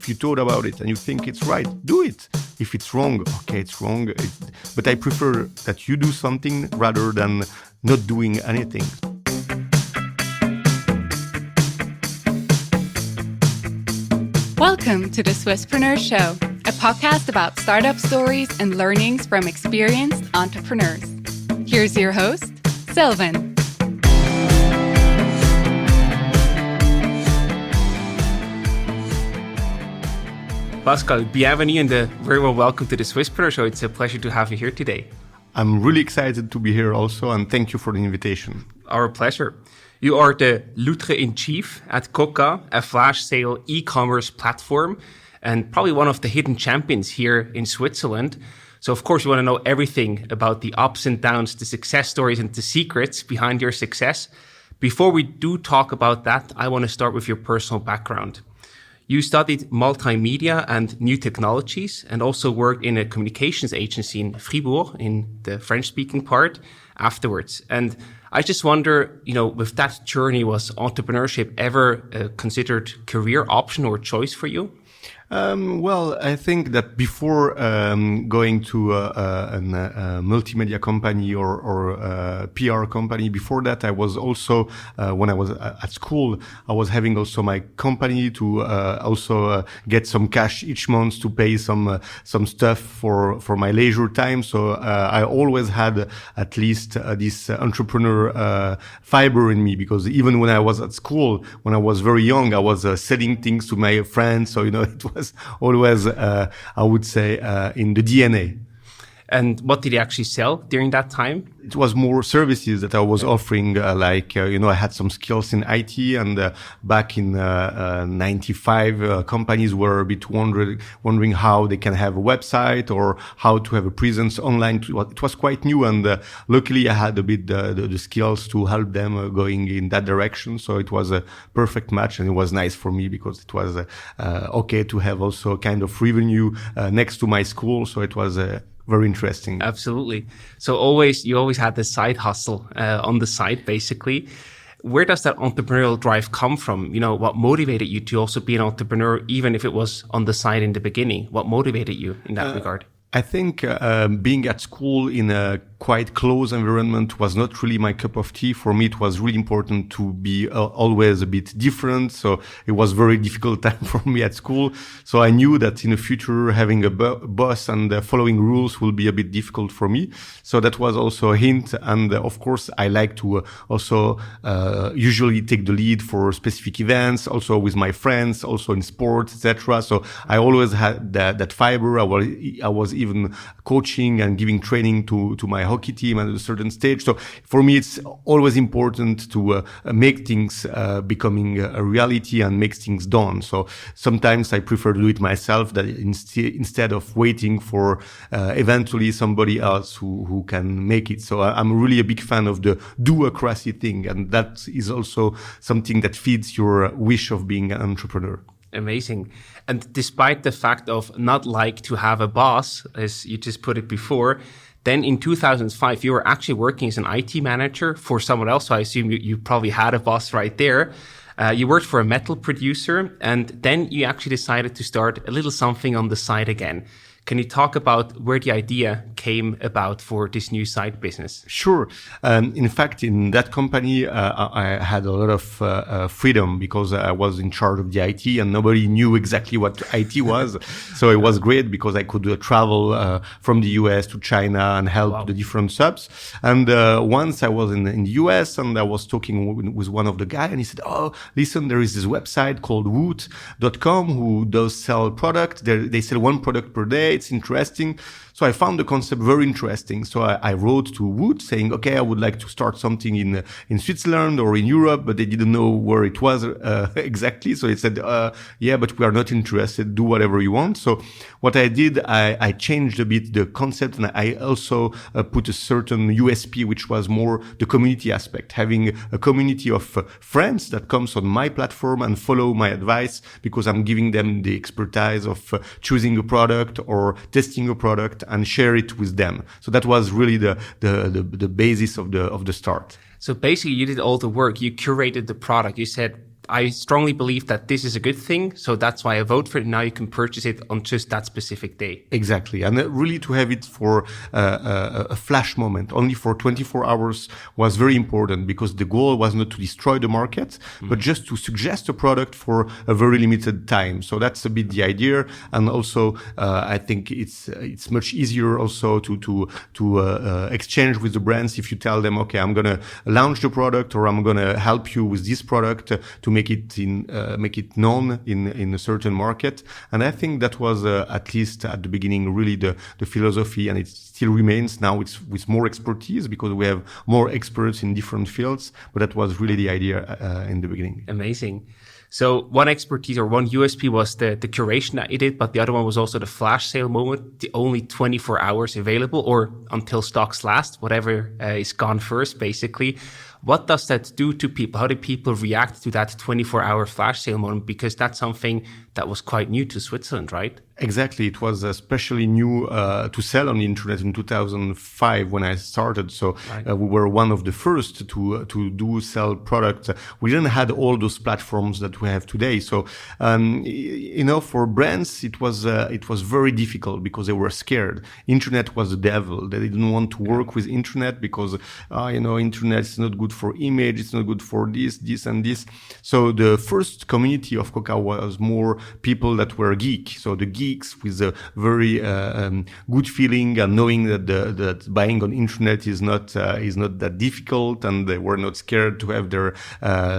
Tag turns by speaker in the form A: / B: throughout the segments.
A: If you thought about it and you think it's right, do it. If it's wrong, okay, it's wrong. But I prefer that you do something rather than not doing anything.
B: Welcome to the Swisspreneur Show, a podcast about startup stories and learnings from experienced entrepreneurs. Here's your host, Sylvain.
C: Pascal, bienvenue and very well welcome to the Swisspreneur Show. It's a pleasure to have you here today.
A: I'm really excited to be here also, and thank you for the invitation.
C: Our pleasure. You are the Loutre-in-Chief at Qoqa, a flash sale e-commerce platform, and probably one of the hidden champions here in Switzerland. So, of course, you want to know everything about the ups and downs, the success stories, and the secrets behind your success. Before we do talk about that, I want to start with your personal background. You studied multimedia and new technologies and also worked in a communications agency in Fribourg, in the French-speaking part, afterwards. And I just wonder, with that journey, was entrepreneurship ever a considered career option or choice for you?
A: Well, I think that before going to a multimedia company or PR company, before that, I was also, when I was at school, I was having also my company to also get some cash each month to pay some stuff for my leisure time. So I always had at least this entrepreneur fiber in me, because even when I was at school, when I was very young, I was selling things to my friends. So, it was always, I would say, in the DNA.
C: And what did you actually sell during that time?
A: It was more services that I was offering, I had some skills in IT, and back in 95, companies were a bit wondering how they can have a website or how to have a presence online. It was quite new, and luckily I had a bit the skills to help them going in that direction. So it was a perfect match, and it was nice for me because it was okay to have also a kind of revenue next to my school. So it was very interesting.
C: Absolutely. So you always had this side hustle on the side, basically. Where does that entrepreneurial drive come from? What motivated you to also be an entrepreneur, even if it was on the side in the beginning? What motivated you in that regard?
A: I think being at school in a quite close environment was not really my cup of tea. For me, it was really important to be always a bit different. So it was very difficult time for me at school. So I knew that in the future, having a boss and following rules will be a bit difficult for me. So that was also a hint. And of course, I like to also usually take the lead for specific events, also with my friends, also in sports, etc. So I always had that fiber. I was even coaching and giving training to my hockey team at a certain stage. So for me, it's always important to make things becoming a reality and make things done. So sometimes I prefer to do it myself that instead of waiting for eventually somebody else who can make it. So I'm really a big fan of the do-acracy thing. And that is also something that feeds your wish of being an entrepreneur.
C: Amazing. And despite the fact of not like to have a boss, as you just put it before, then in 2005, you were actually working as an IT manager for someone else. So I assume you probably had a boss right there. You worked for a metal producer, and then you actually decided to start a little something on the side again. Can you talk about where the idea came about for this new side business?
A: Sure. In fact, in that company, I had a lot of freedom because I was in charge of the IT and nobody knew exactly what IT was. So it was great because I could travel from the US to China and help the different subs. And once I was in the US and I was talking with one of the guys and he said, "Oh, listen, there is this website called woot.com who does sell product. They sell one product per day. It's interesting." So I found the concept very interesting. So I wrote to Woot saying, okay, I would like to start something in Switzerland or in Europe, but they didn't know where it was exactly. So they said, yeah, but we are not interested. Do whatever you want. So what I did, I changed a bit the concept, and I also put a certain USP, which was more the community aspect, having a community of friends that comes on my platform and follow my advice because I'm giving them the expertise of choosing a product or testing a product and share it with them. So that was really the basis of the start.
C: So basically you did all the work. You curated the product. You said, I strongly believe that this is a good thing, so that's why I vote for it. Now you can purchase it on just that specific day.
A: Exactly. And really to have it for a flash moment, only for 24 hours was very important, because the goal was not to destroy the market, but just to suggest a product for a very limited time. So that's a bit the idea. And also, I think it's much easier also to exchange with the brands if you tell them, okay, I'm going to launch the product, or I'm going to help you with this product to make it known in a certain market. And I think that was at least at the beginning really the philosophy, and it still remains. Now it's with more expertise because we have more experts in different fields, but that was really the idea in the beginning.
C: Amazing. So one expertise or one USP was the curation that you did, but the other one was also the flash sale moment, the only 24 hours available, or until stocks last, whatever is gone first, basically. What does that do to people? How do people react to that 24-hour flash sale moment? Because that's something that was quite new to Switzerland, right?
A: Exactly. It was especially new to sell on the internet in 2005 when I started. So we were one of the first to sell products. We didn't have all those platforms that we have today. So for brands, it was very difficult because they were scared. Internet was the devil. They didn't want to work with internet because internet is not good for image. It's not good for this and this. So the first community of Qoqa was more people that were geek. So the geeks with a very good feeling and knowing that buying on internet is not that difficult, and they were not scared to have their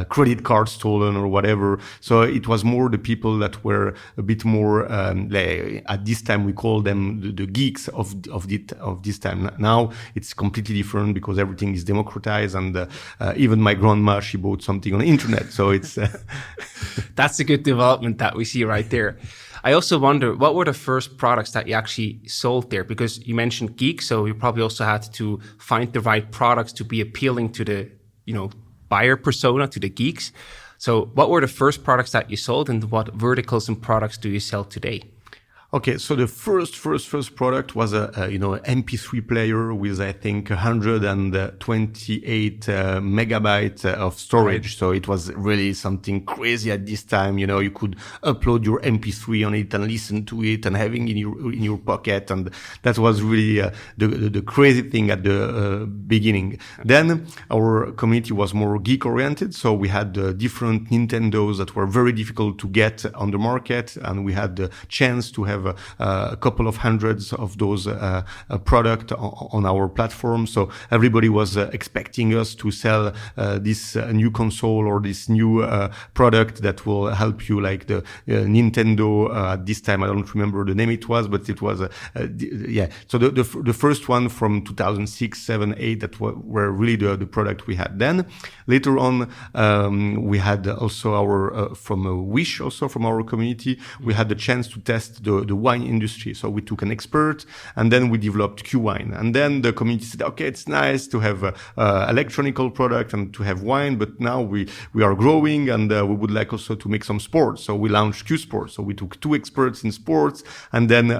A: credit card stolen or whatever. So it was more the people that were a bit more at this time we call them the geeks of this time. Now it's completely different because everything is democratized, and even my grandma, she bought something on the internet. So it's
C: that's a good development that we see right there. I also wonder, what were the first products that you actually sold there? Because you mentioned geek, so you probably also had to find the right products to be appealing to the, buyer persona, to the geeks. So what were the first products that you sold, and what verticals and products do you sell today?
A: Okay, so the first product was a MP3 player with I think 128 megabytes of storage. Right. So it was really something crazy at this time. You could upload your MP3 on it and listen to it and having in your pocket, and that was really the crazy thing at the beginning. Then our community was more geek oriented, so we had different Nintendos that were very difficult to get on the market, and we had the chance to have a couple of hundreds of those products on our platform. So everybody was expecting us to sell this new console or this new product that will help you, like the Nintendo. At this time, I don't remember the name it was, but it was So the first one from 2006, 7, 8 that were really the product we had. Then later on, we had also our from a wish, also from our community, we had the chance to test the wine industry. So we took an expert, and then we developed Q wine. And then the community said, okay, it's nice to have electronical product and to have wine, but now we are growing, and we would like also to make some sports. So we launched Q Sports. So we took 2 experts in sports, and then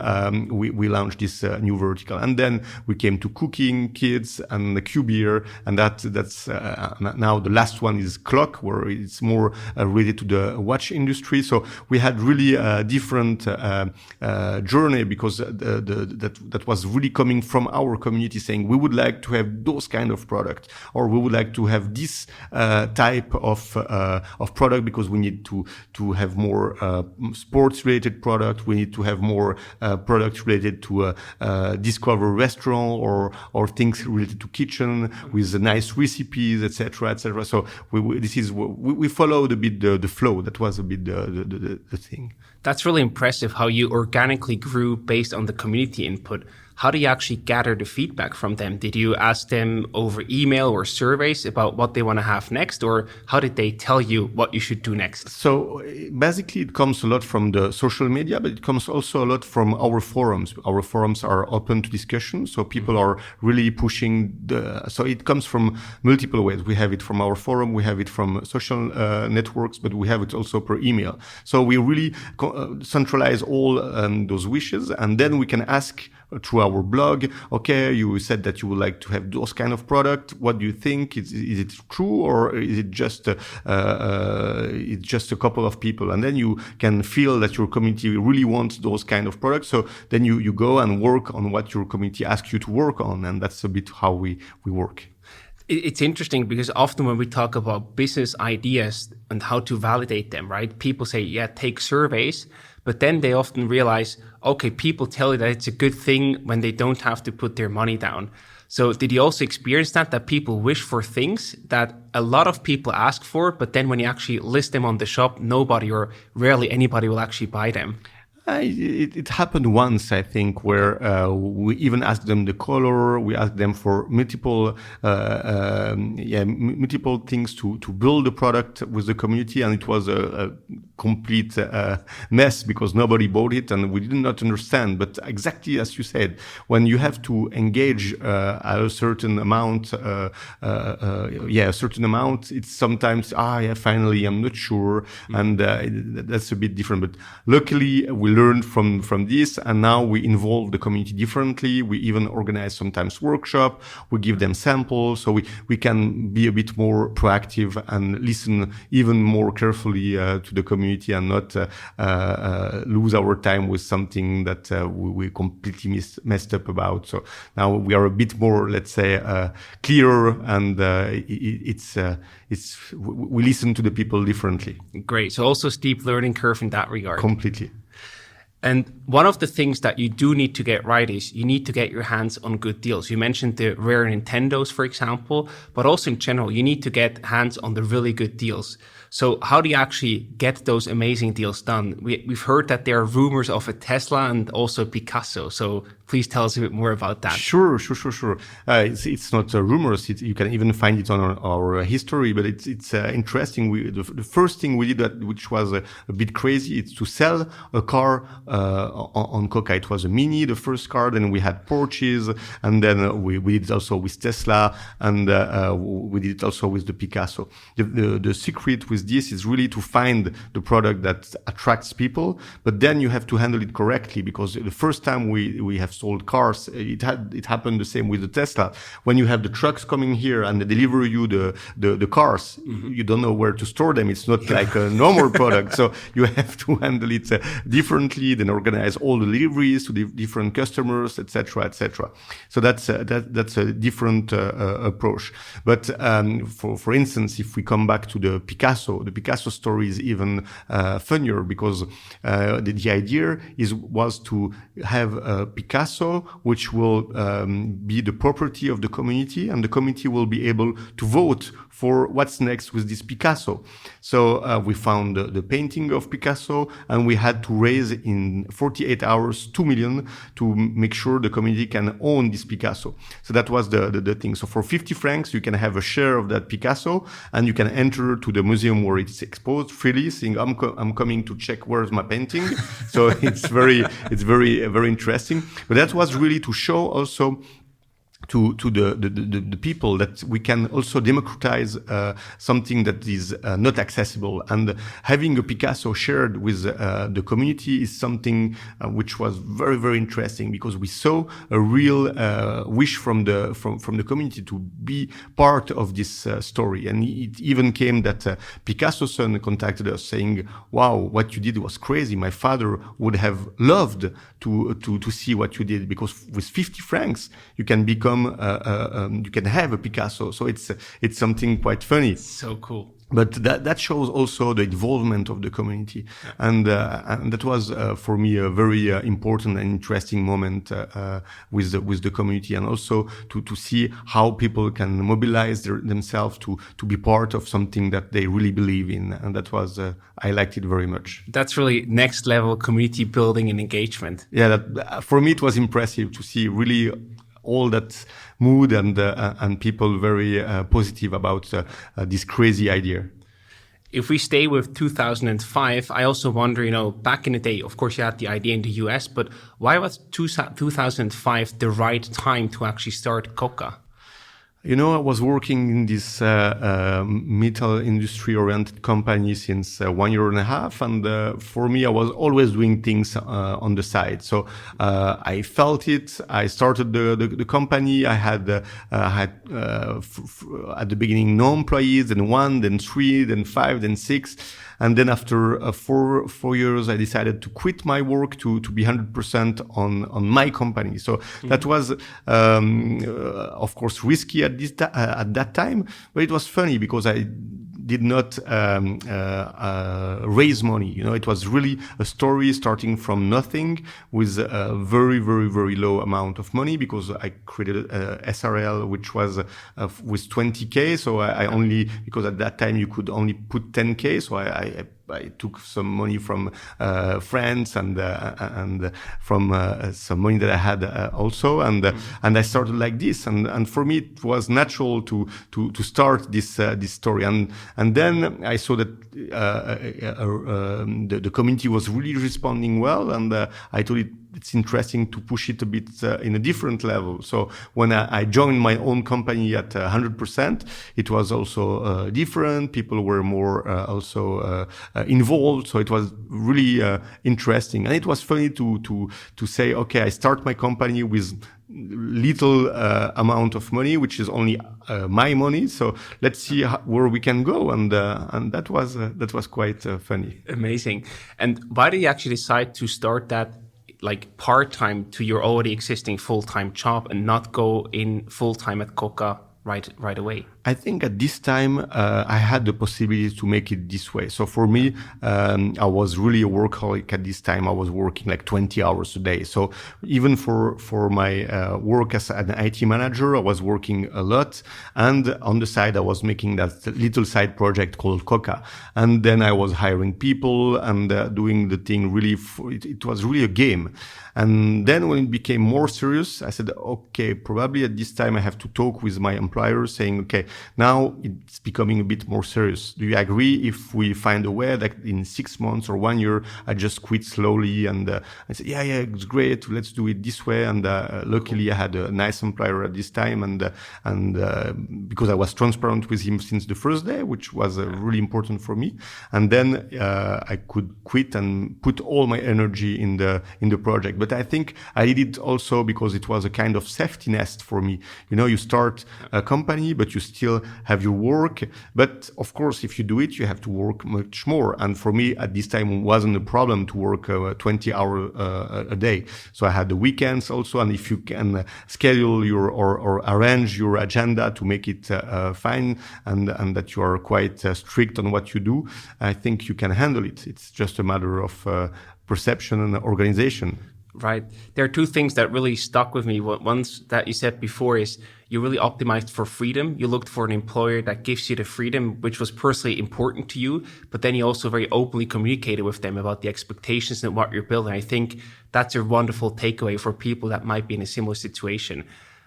A: we launched this new vertical. And then we came to cooking, kids, and the Q beer, and that's now the last one is clock, where it's more related to the watch industry. So we had really a different journey, because that was really coming from our community saying we would like to have those kind of product, or we would like to have this type of product, because we need to have more sports related product. We need to have more products related to discover restaurant or things related to kitchen with nice recipes, etc., etc. So we followed a bit the flow. That was a bit the thing.
C: That's really impressive how you organically grew based on the community input. How do you actually gather the feedback from them? Did you ask them over email or surveys about what they want to have next, or how did they tell you what you should do next? So
A: basically it comes a lot from the social media, but it comes also a lot from our forums. Our forums are open to discussion, so people are really pushing so it comes from multiple ways. We have it from our forum, we have it from social networks, but we have it also per email. So we really centralize all those wishes, and then we can ask through our blog. Okay, you said that you would like to have those kind of product. What do you think? Is it true, or is it just it's just a couple of people? And then you can feel that your community really wants those kind of products. So then you go and work on what your community asks you to work on, and that's a bit how we work.
C: It's interesting because often when we talk about business ideas and how to validate them, right? People say, yeah, take surveys, but then they often realize, okay, people tell you that it's a good thing when they don't have to put their money down. So did you also experience that people wish for things that a lot of people ask for, but then when you actually list them on the shop, nobody or rarely anybody will actually buy them?
A: It happened once, I think, where we even asked them the color. We asked them for multiple things to build the product with the community, and it was a complete mess because nobody bought it and we did not understand. But exactly as you said, when you have to engage at a certain amount, it's sometimes finally I'm not sure, and that's a bit different. But luckily we learned from this, and now we involve the community differently. We even organize sometimes workshop. We give them samples, so we can be a bit more proactive and listen even more carefully to the community and not lose our time with something that we completely messed up about. So now we are a bit more, let's say, clearer, and we listen to the people differently.
C: Great. So also steep learning curve in that regard.
A: Completely.
C: And one of the things that you do need to get right is you need to get your hands on good deals. You mentioned the rare Nintendos, for example, but also in general, you need to get hands on the really good deals. So how do you actually get those amazing deals done? We've heard that there are rumors of a Tesla and also Picasso. So please tell us a bit more about that.
A: Sure. It's not rumors. You can even find it on our history, but it's interesting. The first thing we did, which was a bit crazy, it's to sell a car on Qoqa. It was a Mini, the first car. Then we had Porsches, and then we did it also with Tesla, and we did it also with the Picasso. The secret with this is really to find the product that attracts people, but then you have to handle it correctly, because the first time we have sold cars, it happened the same with the Tesla. When you have the trucks coming here and they deliver you the cars, you don't know where to store them. It's not like a normal product, so you have to handle it differently, then organize all the deliveries to the different customers, etc. So that's a different approach. But for instance, if we come back to the Picasso story is even funnier, because the idea was to have a Picasso which will be the property of the community, and the community will be able to vote for what's next with this Picasso. So we found the painting of Picasso, and we had to raise in 48 hours 2 million to make sure the community can own this Picasso. So that was the thing. So for 50 francs, you can have a share of that Picasso, and you can enter to the museum where it's exposed freely, saying I'm coming to check where's my painting. So it's very interesting. But that was really to show also to the people that we can also democratize something that is not accessible, and having a Picasso shared with the community is something which was very interesting, because we saw a real wish from the community to be part of this story. And it even came that Picasso's son contacted us saying, "Wow, what you did was crazy. My father would have loved to see what you did, because with 50 francs you can become you can have a Picasso." So it's something quite funny.
C: So cool.
A: But that shows also the involvement of the community, and that was for me a very important and interesting moment with the community, and also to see how people can mobilize themselves to be part of something that they really believe in, and that was I liked it very much.
C: That's really next level community building and engagement.
A: Yeah, for me it was impressive to see really all that mood and people very positive about this crazy idea.
C: If we stay with 2005, I also wonder, back in the day, of course, you had the idea in the US, but why was 2005 the right time to actually start Qoqa?
A: You know, I was working in this metal industry-oriented company since 1.5 years, and for me, I was always doing things on the side. So I felt it. I started the company. I had at the beginning no employees, then 1, then 3, then 5, then 6. And then after 4 years, I decided to quit my work to be 100% on my company. So that was, of course, risky at that time, but it was funny because I did not raise money. You know, it was really a story starting from nothing with a very, very, very low amount of money, because I created a SRL, which was with 20K. So I only, because at that time you could only put 10K. So I took some money from friends and from some money that I had also, and I started like this, and for me it was natural to start this story, and then I saw that the community was really responding well, and I thought it's interesting to push it a bit in a different level. So when I joined my own company at 100%, it was also different. People were more also involved. So it was really interesting. And it was funny to say, okay, I start my company with little amount of money, which is only my money. So let's see where we can go. And that was quite funny.
C: Amazing. And why did you actually decide to start that like part-time to your already existing full-time job and not go in full-time at Qoqa right away?
A: I think at this time, I had the possibility to make it this way. So for me, I was really a workaholic at this time. I was working like 20 hours a day. So even for my work as an IT manager, I was working a lot. And on the side, I was making that little side project called Qoqa. And then I was hiring people and doing the thing really, it was really a game. And then when it became more serious, I said, okay, probably at this time I have to talk with my employer saying, okay, now it's becoming a bit more serious. Do you agree if we find a way that in 6 months or 1 year, I just quit slowly? And I said, yeah, it's great. Let's do it this way. And luckily I had a nice employer at this time. And because I was transparent with him since the first day, which was really important for me. And then I could quit and put all my energy in the project. But I think I did it also because it was a kind of safety nest for me. You know, you start a company, but you still have your work. But of course, if you do it, you have to work much more. And for me, at this time, it wasn't a problem to work 20 hours a day. So I had the weekends also. And if you can schedule or arrange your agenda to make it fine and that you are quite strict on what you do, I think you can handle it. It's just a matter of perception and organization.
C: Right. There are two things that really stuck with me. One that you said before is you really optimized for freedom. You looked for an employer that gives you the freedom, which was personally important to you. But then you also very openly communicated with them about the expectations and what you're building. I think that's a wonderful takeaway for people that might be in a similar situation.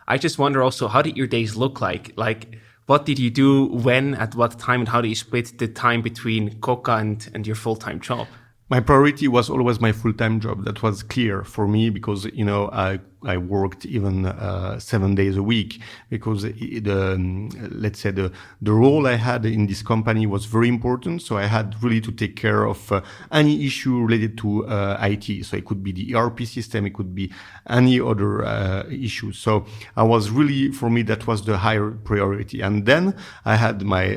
C: I just wonder also, how did your days look like? Like, what did you do when, at what time, and how do you split the time between Qoqa and your full-time job?
A: My priority was always my full-time job. That was clear for me because, you know, I worked even 7 days a week because let's say the role I had in this company was very important. So I had really to take care of any issue related to IT. So it could be the ERP system, it could be any other issue. So I was really, for me, that was the higher priority. And then I had my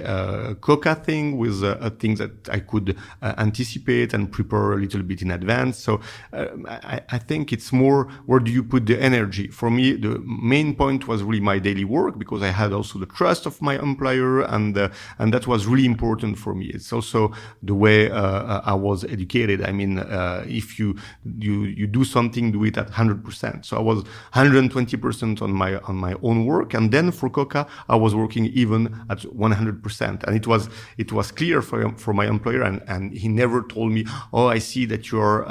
A: Qoqa thing with things that I could anticipate and prepare a little bit in advance. So I think it's more, where do you put the energy? For me, the main point was really my daily work because I had also the trust of my employer, and that was really important for me. It's also the way I was educated. I mean, if you do something, do it at 100%. So I was 120% on my own work, and then for Qoqa, I was working even at 100%. And it was clear for my employer, and he never told me, oh, I see that you're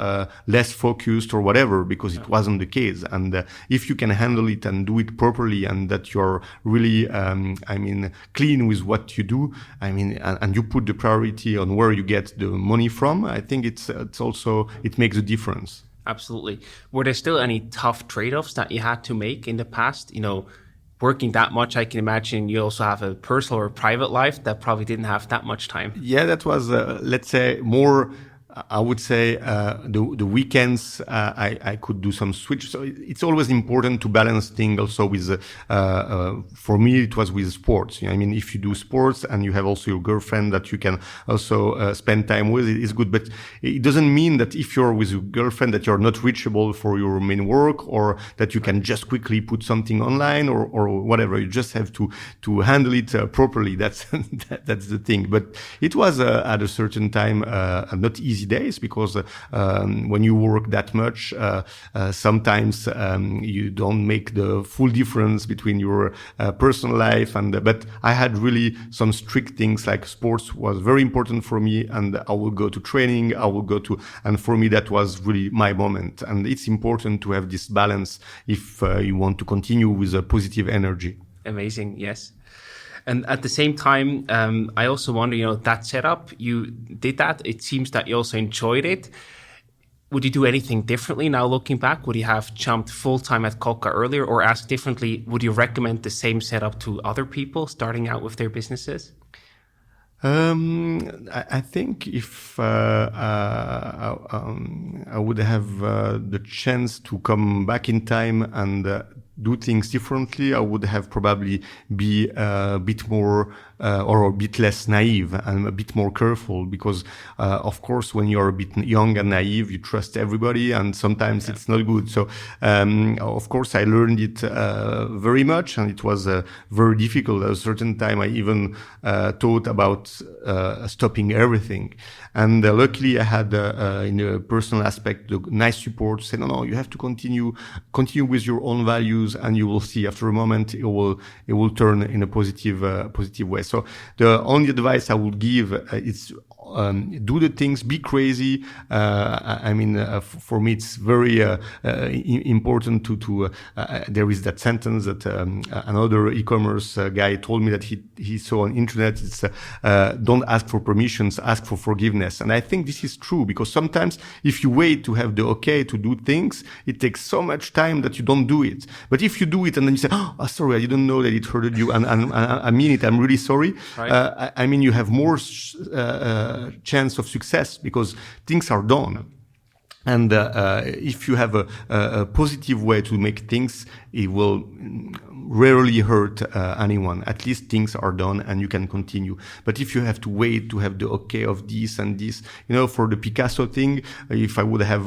A: less focused or whatever, because it wasn't the case. And if you can handle it and do it properly, and that you're really, clean with what you do, and you put the priority on where you get the money from, I think it's also, it makes a difference.
C: Absolutely. Were there still any tough trade-offs that you had to make in the past? You know, working that much, I can imagine you also have a personal or private life that probably didn't have that much time.
A: Yeah, that was, let's say, more. I would say the weekends I could do some switch. So it's always important to balance things also with. For me, it was with sports. I mean, if you do sports and you have also your girlfriend that you can also spend time with, it's good. But it doesn't mean that if you're with your girlfriend that you're not reachable for your main work, or that you can just quickly put something online or whatever. You just have to handle it properly. That's that's the thing. But it was at a certain time not easy days, because when you work that much, sometimes you don't make the full difference between your personal life but I had really some strict things, like sports was very important for me, and I will go to training, and for me that was really my moment. And it's important to have this balance if you want to continue with a positive energy.
C: Amazing, yes. And at the same time, I also wonder, that setup, you did that. It seems that you also enjoyed it. Would you do anything differently now looking back? Would you have jumped full-time at Qoqa earlier? Or asked differently, would you recommend the same setup to other people starting out with their businesses?
A: I think if I would have the chance to come back in time and do things differently, I would have probably be a bit more or a bit less naive and a bit more careful, because of course when you're a bit young and naive, you trust everybody, and sometimes it's not good. So of course I learned it very much, and it was very difficult. At a certain time I even thought about stopping everything, and luckily I had in a personal aspect the nice support to say no, you have to continue with your own values, and you will see after a moment it will turn in a positive way. So the only advice I would give is do the things, be crazy. I mean, for me, it's very important to there is that sentence that another e-commerce guy told me that he saw on internet. It's don't ask for permissions, ask for forgiveness. And I think this is true, because sometimes if you wait to have the okay to do things, it takes so much time that you don't do it. But if you do it and then you say, oh, sorry, I didn't know that it hurted you, and I mean it, I'm really sorry. Right. I mean, you have more chance of success because things are done. And if you have a positive way to make things, it will rarely hurt anyone. At least things are done and you can continue. But if you have to wait to have the okay of this and this, for the Picasso thing, if I would have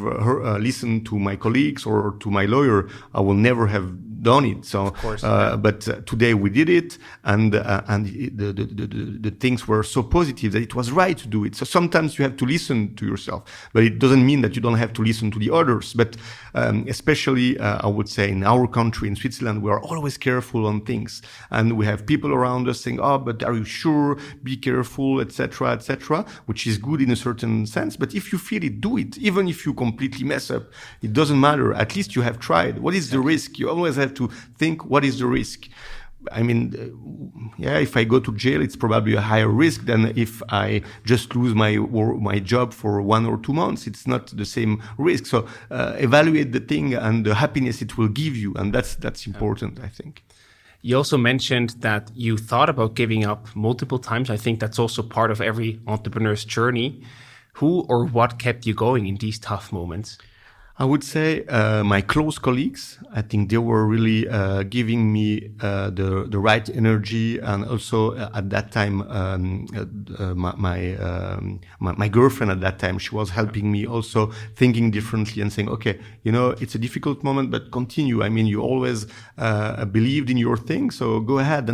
A: listened to my colleagues or to my lawyer, I will never have done it. So, of course, but today we did it, and the things were so positive that it was right to do it. So sometimes you have to listen to yourself, but it doesn't mean that you don't have to listen to the others. But especially, I would say in our country, in Switzerland, we are always careful on things, and we have people around us saying, "Oh, but are you sure? Be careful, etc., etc." Which is good in a certain sense. But if you feel it, do it. Even if you completely mess up, it doesn't matter. At least you have tried. What is the risk? You always have to think, what is the risk? I mean, if I go to jail, it's probably a higher risk than if I just lose my job for 1 or 2 months. It's not the same risk. So evaluate the thing and the happiness it will give you, and that's important, I think.
C: You also mentioned that you thought about giving up multiple times. I think that's also part of every entrepreneur's journey. Who or what kept you going in these tough moments?
A: I would say my close colleagues. I think they were really giving me the right energy, and also at that time my girlfriend at that time, she was helping me also thinking differently and saying, okay, it's a difficult moment, but continue. I mean, you always believed in your thing, so go ahead.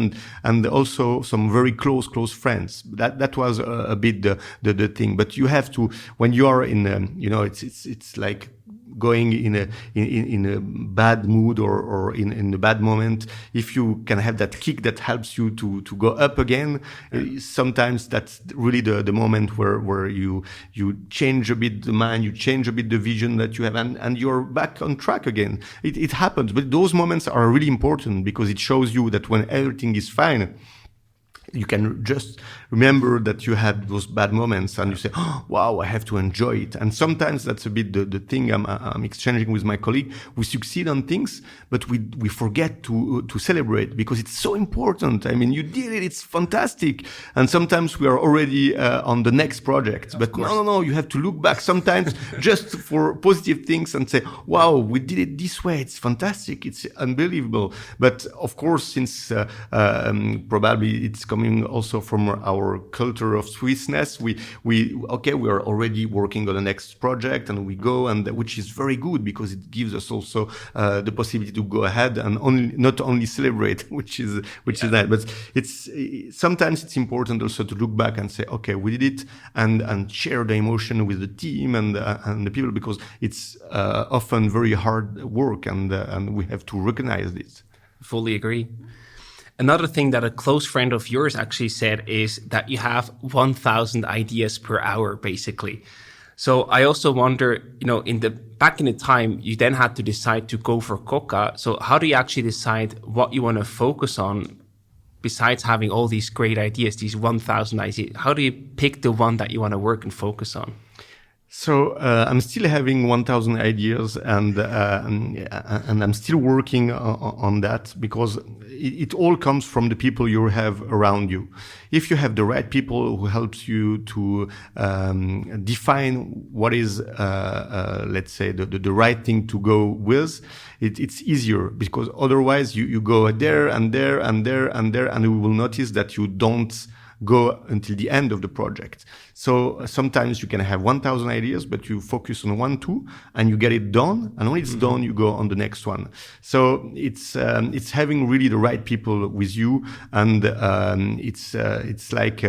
A: And also some very close friends. That was a bit the thing. But you have to, when you are in it's like going in a bad mood or in a bad moment, if you can have that kick that helps you to go up again, sometimes that's really the moment where you change a bit the mind, you change a bit the vision that you have, and you're back on track again. It happens, but those moments are really important because it shows you that when everything is fine, you can just remember that you had those bad moments and you say, oh, wow, I have to enjoy it. And sometimes that's a bit the thing I'm exchanging with my colleague. We succeed on things, but we forget to celebrate because it's so important. I mean, you did it. It's fantastic. And sometimes we are already on the next project. But no, you have to look back sometimes just for positive things and say, wow, we did it this way. It's fantastic. It's unbelievable. But of course, since probably it's coming also from our culture of Swissness, we are already working on the next project and we go, and which is very good because it gives us also the possibility to go ahead and not only celebrate, which is nice, but sometimes it's important also to look back and say, okay, we did it, and share the emotion with the team and the people, because it's often very hard work, and we have to recognize this.
C: Fully agree. Another thing that a close friend of yours actually said is that you have 1,000 ideas per hour, basically. So I also wonder, back in the time, you then had to decide to go for Qoqa. So how do you actually decide what you want to focus on besides having all these great ideas, these 1,000 ideas? How do you pick the one that you want to work and focus on?
A: So I'm still having 1,000 ideas, and I'm still working on that, because it all comes from the people you have around you. If you have the right people who helps you to define what is, let's say, the right thing to go with, it's easier, because otherwise you go there and there and there and there, and you will notice that you don't go until the end of the project. So sometimes you can have 1,000 ideas, but you focus on 1, 2, and you get it done. And when it's done, you go on the next one. So it's having really the right people with you, and it's like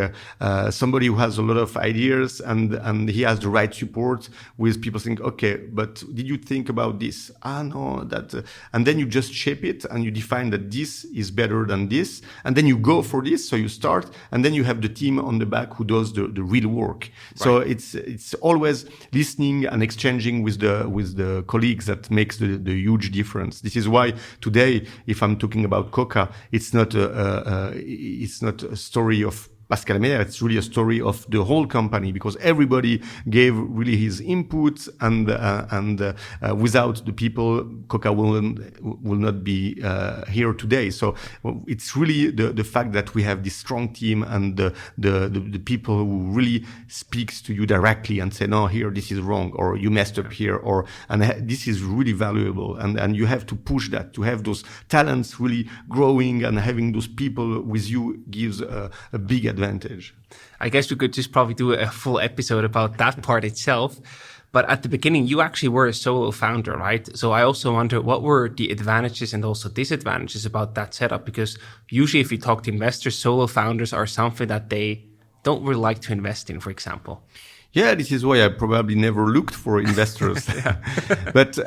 A: somebody who has a lot of ideas, and he has the right support with people saying, okay, but did you think about this? No, that, and then you just shape it, and you define that this is better than this, and then you go for this. So you start, and then you have the team on the back who does the real work. Right. So it's always listening and exchanging with the colleagues that makes the huge difference. This is why today, if I'm talking about Qoqa, it's not a story of Pascal Meyer, it's really a story of the whole company, because everybody gave really his input, and without the people, Qoqa will not be here today. So it's really the fact that we have this strong team, and the people who really speaks to you directly and say, no, here, this is wrong, or you messed up here, and this is really valuable. And you have to push that, to have those talents really growing, and having those people with you gives a big advantage.
C: I guess we could just probably do a full episode about that part itself. But at the beginning, you actually were a solo founder, right? So I also wonder, what were the advantages and also disadvantages about that setup? Because usually if you talk to investors, solo founders are something that they don't really like to invest in, for example.
A: Yeah, this is why I probably never looked for investors. But,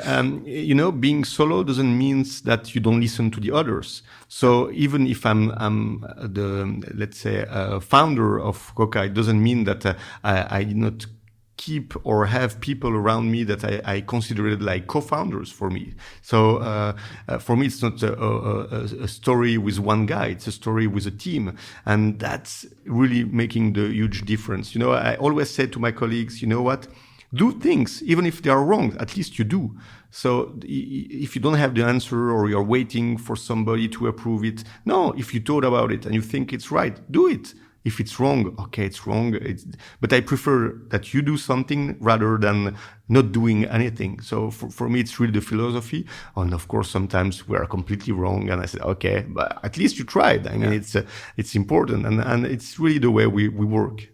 A: being solo doesn't mean that you don't listen to the others. So even if I'm the, let's say, founder of Qoqa, it doesn't mean that I did not keep or have people around me that I considered like co-founders for me. So for me, it's not a story with one guy. It's a story with a team. And that's really making the huge difference. I always say to my colleagues, you know what? Do things, even if they are wrong, at least you do. So if you don't have the answer, or you're waiting for somebody to approve it, no, if you thought about it and you think it's right, do it. If it's wrong, okay, it's wrong. But I prefer that you do something rather than not doing anything. So for me, it's really the philosophy. And of course, sometimes we are completely wrong. And I said, okay, but at least you tried. I mean, it's important. And it's really the way we work.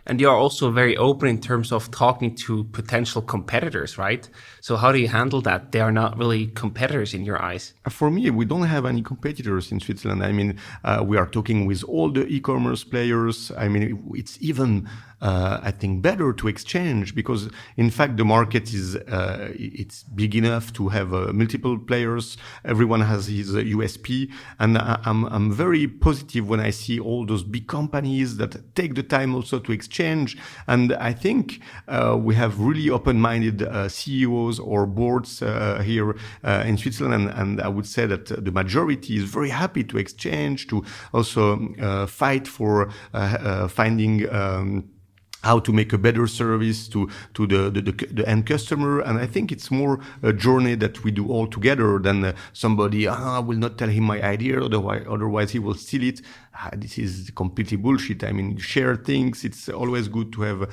C: And you are also very open in terms of talking to potential competitors, right? So how do you handle that? They are not really competitors in your eyes.
A: For me, we don't have any competitors in Switzerland. I mean, we are talking with all the e-commerce players. I mean, it's even, I think, better to exchange, because in fact, the market is, it's big enough to have multiple players. Everyone has his USP. And I'm very positive when I see all those big companies that take the time also to exchange exchange. And I think we have really open-minded CEOs or boards here in Switzerland. And I would say that the majority is very happy to exchange, to also fight for finding how to make a better service to the end customer. And I think it's more a journey that we do all together than somebody, I will not tell him my idea, otherwise he will steal it. This is completely bullshit. I mean, share things. It's always good to have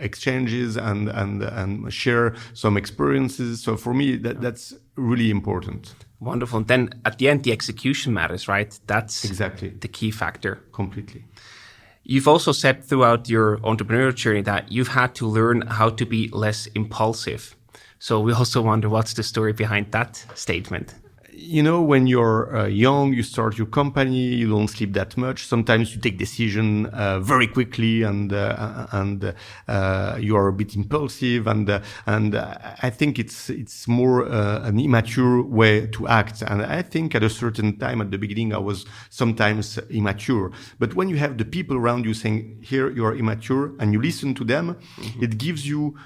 A: exchanges and share some experiences. So for me, that's really important.
C: Wonderful. And then at the end, the execution matters, right? That's
A: exactly
C: the key factor.
A: Completely.
C: You've also said throughout your entrepreneurial journey that you've had to learn how to be less impulsive. So we also wonder what's the story behind that statement.
A: You know, when you're young, you start your company, you don't sleep that much. Sometimes you take decision very quickly, and you are a bit impulsive, and I think it's more an immature way to act. And I think at a certain time at the beginning, I was sometimes immature. But when you have the people around you saying, "Here you are immature," and you listen to them, it gives you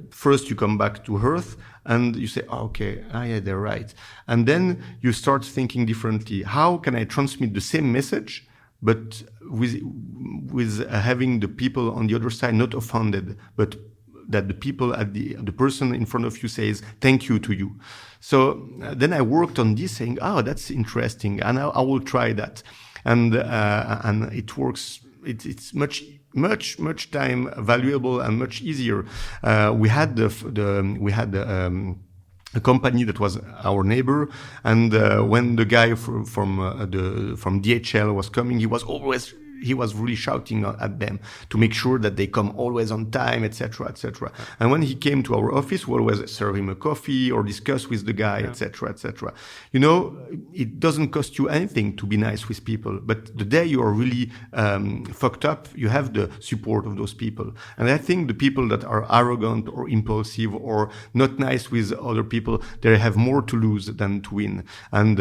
A: first you come back to earth. And you say, yeah, they're right. And then you start thinking differently. How can I transmit the same message, but with having the people on the other side not offended, but that the people the person in front of you says thank you to you. So then I worked on this, saying, that's interesting, and I will try that. And it works. It's much time valuable and much easier. We had a company that was our neighbor, and when the guy from DHL was coming, he was really shouting at them to make sure that they come always on time, etc., etc. And when he came to our office, we always serve him a coffee or discuss with the guy, etc., etc. You know, it doesn't cost you anything to be nice with people, but the day you are really fucked up, you have the support of those people. And I think the people that are arrogant or impulsive or not nice with other people, they have more to lose than to win. And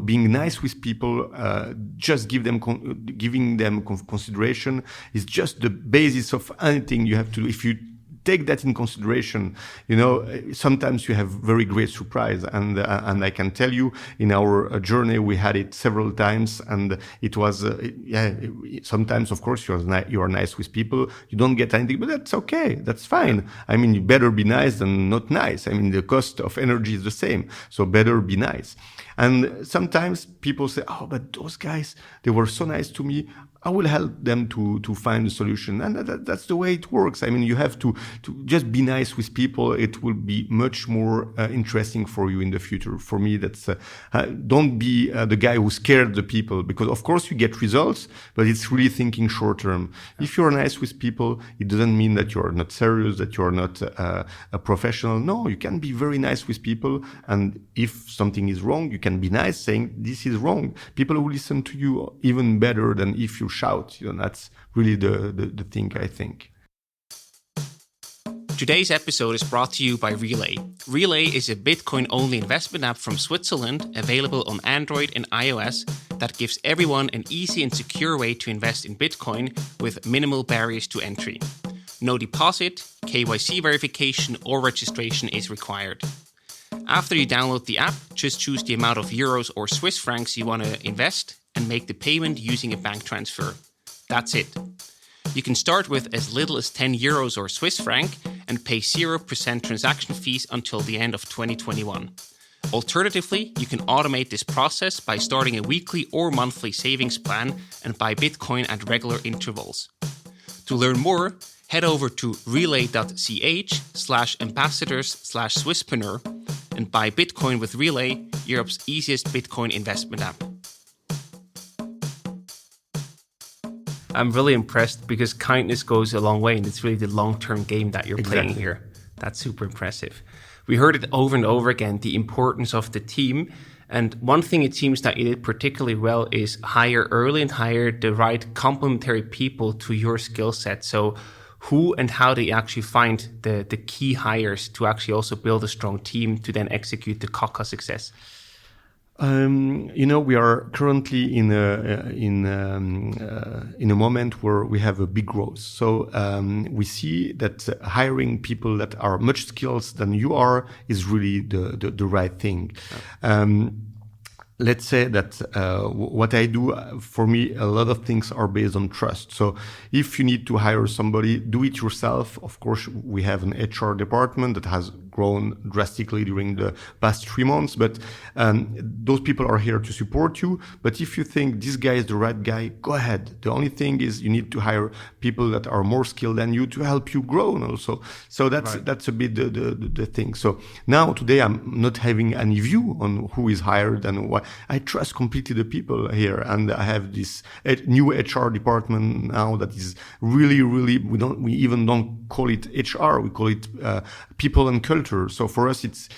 A: being nice with people, just giving them consideration is just the basis of anything you have to do. If you take that in consideration, sometimes you have very great surprise. And I can tell you, in our journey, we had it several times, and it was, sometimes, of course, you are nice with people, you don't get anything, but that's okay, that's fine. I mean, you better be nice than not nice. I mean, the cost of energy is the same, so better be nice. And sometimes people say, but those guys, they were so nice to me, I will help them to find a solution. And that's the way it works. I mean, you have to just be nice with people. It will be much more interesting for you in the future. For me, that's don't be the guy who scared the people, because of course you get results, but it's really thinking short term. If you're nice with people, it doesn't mean that you're not serious, that you're not a professional. No, you can be very nice with people. And if something is wrong, you can be nice, saying this is wrong. People will listen to you even better than if you shout. That's really the thing, I think.
C: Today's episode is brought to you by Relay. Relay is a Bitcoin-only investment app from Switzerland, available on Android and iOS, that gives everyone an easy and secure way to invest in Bitcoin with minimal barriers to entry. No deposit, KYC verification, or registration is required. After you download the app, just choose the amount of euros or Swiss francs you want to invest and make the payment using a bank transfer. That's it. You can start with as little as 10 euros or Swiss franc and pay 0% transaction fees until the end of 2021. Alternatively, you can automate this process by starting a weekly or monthly savings plan and buy Bitcoin at regular intervals. To learn more, head over to relay.ch/ambassadors/Swisspreneur and buy Bitcoin with Relay, Europe's easiest Bitcoin investment app. I'm really impressed because kindness goes a long way, and it's really the long-term game that you're playing here. That's super impressive. We heard it over and over again, the importance of the team. And one thing it seems that you did particularly well is hire early and hire the right complementary people to your skill set. So who and how do you actually find the key hires to actually also build a strong team to then execute the Qoqa success?
A: We are currently in a moment where we have a big growth. So we see that hiring people that are much skilled than you are is really the right thing. Let's say that what I do, for me, a lot of things are based on trust. So if you need to hire somebody, do it yourself. Of course, we have an HR department that has grown drastically during the past 3 months, but those people are here to support you. But if you think this guy is the right guy, go ahead. The only thing is you need to hire people that are more skilled than you to help you grow also. So that's a bit the thing. So now today I'm not having any view on who is hired and what. I trust completely the people here, and I have this new HR department now that is really, we even don't call it HR, we call it people and culture. So for us, it's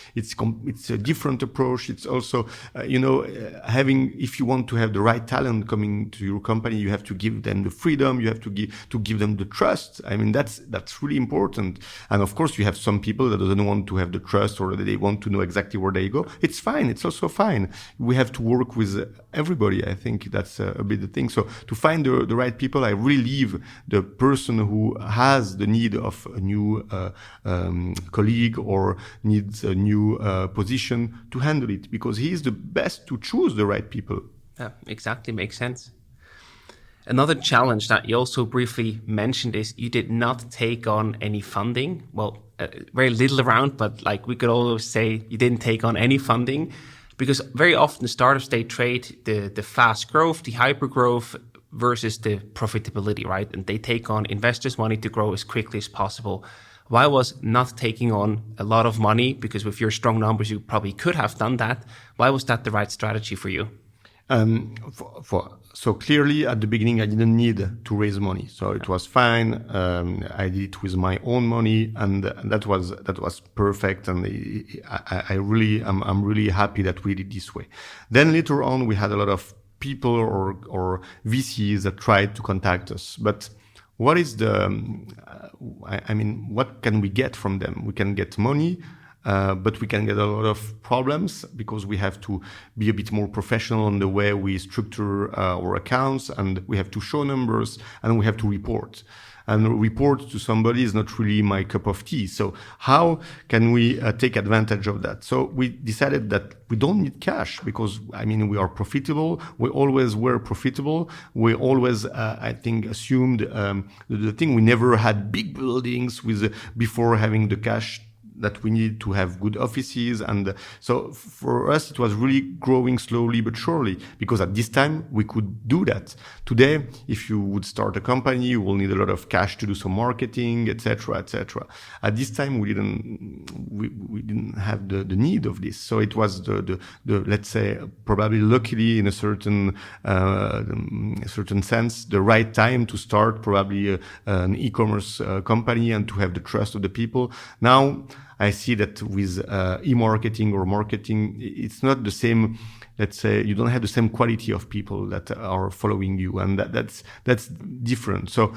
A: a different approach. It's also, having, if you want to have the right talent coming to your company, you have to give them the freedom, you have to give them the trust. I mean, that's really important. And of course, you have some people that doesn't want to have the trust, or that they want to know exactly where they go. It's fine. It's also fine. We have to work with everybody. I think that's a bit the thing. So to find the right people, I really leave the person who has the need of a new colleague or needs a new position to handle it, because he is the best to choose the right people.
C: Yeah, exactly. Makes sense. Another challenge that you also briefly mentioned is you did not take on any funding. Well, very little around, but like we could always say you didn't take on any funding, because very often startups, they trade the fast growth, the hyper growth versus the profitability, right? And they take on investors' money to grow as quickly as possible. Why was not taking on a lot of money, because with your strong numbers, you probably could have done that. Why was that the right strategy for you?
A: So clearly at the beginning, I didn't need to raise money. So it was fine. I did it with my own money, and that was perfect. And I'm really happy that we did it this way. Then later on, we had a lot of people or VCs that tried to contact us. But what is what can we get from them? We can get money. But we can get a lot of problems, because we have to be a bit more professional in the way we structure our accounts, and we have to show numbers, and we have to report. And report to somebody is not really my cup of tea. So how can we take advantage of that? So we decided that we don't need cash, because, we are profitable. We always were profitable. We always, assumed the thing. We never had big buildings before having the cash that we need to have good offices. And so for us, it was really growing slowly but surely, because at this time we could do that. Today, if you would start a company, you will need a lot of cash to do some marketing, etc., etc. At this time, we didn't have the need of this. So it was the let's say, probably luckily in a certain sense, the right time to start probably an e-commerce company and to have the trust of the people. Now, I see that with e-marketing or marketing, it's not the same. Let's say you don't have the same quality of people that are following you, and that's different. So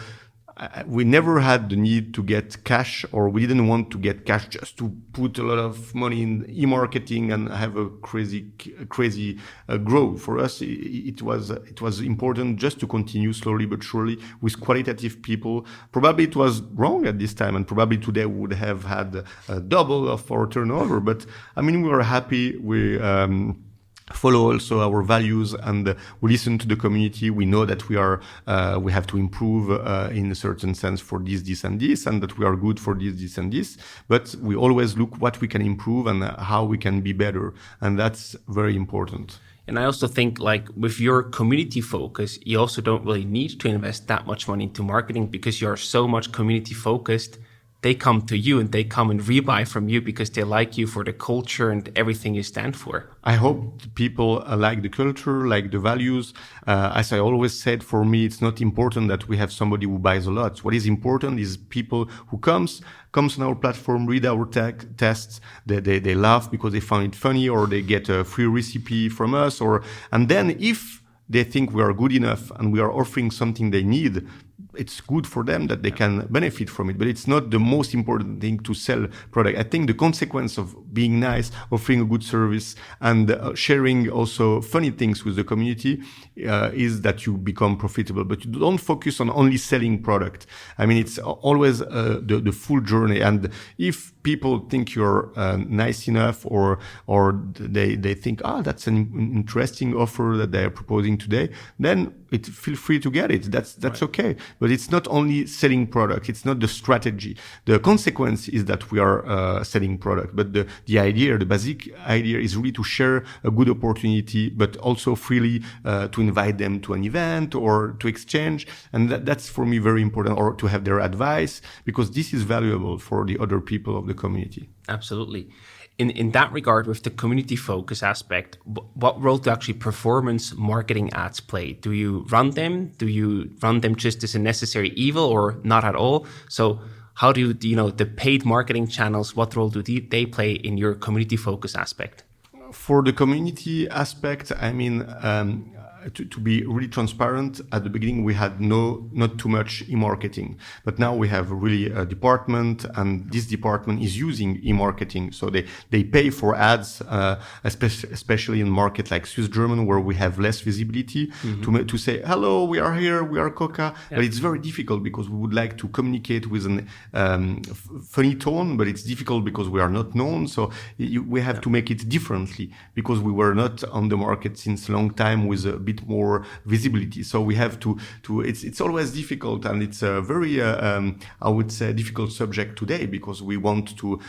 A: we never had the need to get cash, or we didn't want to get cash just to put a lot of money in e-marketing and have a crazy growth. For us, it was important just to continue slowly but surely with qualitative people. Probably it was wrong at this time, and probably today we would have had a double of our turnover. But we were happy. We follow also our values, and we listen to the community. We know that we have to improve in a certain sense for this and this, and that we are good for this and this. But we always look what we can improve and how we can be better, and that's very important.
C: And I also think, like, with your community focus, you also don't really need to invest that much money into marketing, because you're so much community focused. They come to you and they come and rebuy from you because they like you for the culture and everything you stand for.
A: I hope people like the culture, like the values. As I always said, for me, it's not important that we have somebody who buys a lot. What is important is people who comes on our platform, read our tests, they laugh because they find it funny, or they get a free recipe from us, and then if they think we are good enough and we are offering something they need, it's good for them that they can benefit from it, but it's not the most important thing to sell product. I think the consequence of being nice, offering a good service, and sharing also funny things with the community is that you become profitable. But you don't focus on only selling product. I mean, it's always the full journey. And if people think you're nice enough, or they think, that's an interesting offer that they are proposing today, then feel free to get it. That's right. Okay. But it's not only selling product. It's not the strategy. The consequence is that we are selling product. But the idea, the basic idea, is really to share a good opportunity, but also freely to invite them to an event or to exchange. And that's for me very important, or to have their advice, because this is valuable for the other people of the community.
C: Absolutely. In that regard, with the community focus aspect, what role do actually performance marketing ads play? Do you run them? Do you run them just as a necessary evil, or not at all? So how do the paid marketing channels, what role do they play in your community focus aspect?
A: For the community aspect, I mean, to be really transparent, at the beginning we had not too much e-marketing, but now we have really a department, and this department is using e-marketing. So they pay for ads, especially in market like Swiss German, where we have less visibility, to say, hello, we are here, we are Qoqa. Yeah. But it's very difficult because we would like to communicate with an funny tone, but it's difficult because we are not known. So we have to make it differently, because we were not on the market since a long time with a bit more visibility. So we have to it's always difficult, and it's a very I would say difficult subject today, because we want to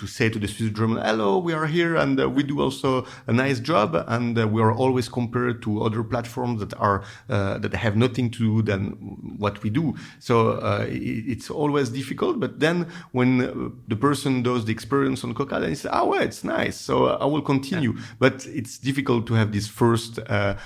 A: say to the Swiss German, hello, we are here, and we do also a nice job, and we are always compared to other platforms that have nothing to do than what we do. So it's always difficult. But then when the person does the experience on Qoqa, then he says, well, it's nice, so I will continue. Yeah. But it's difficult to have this first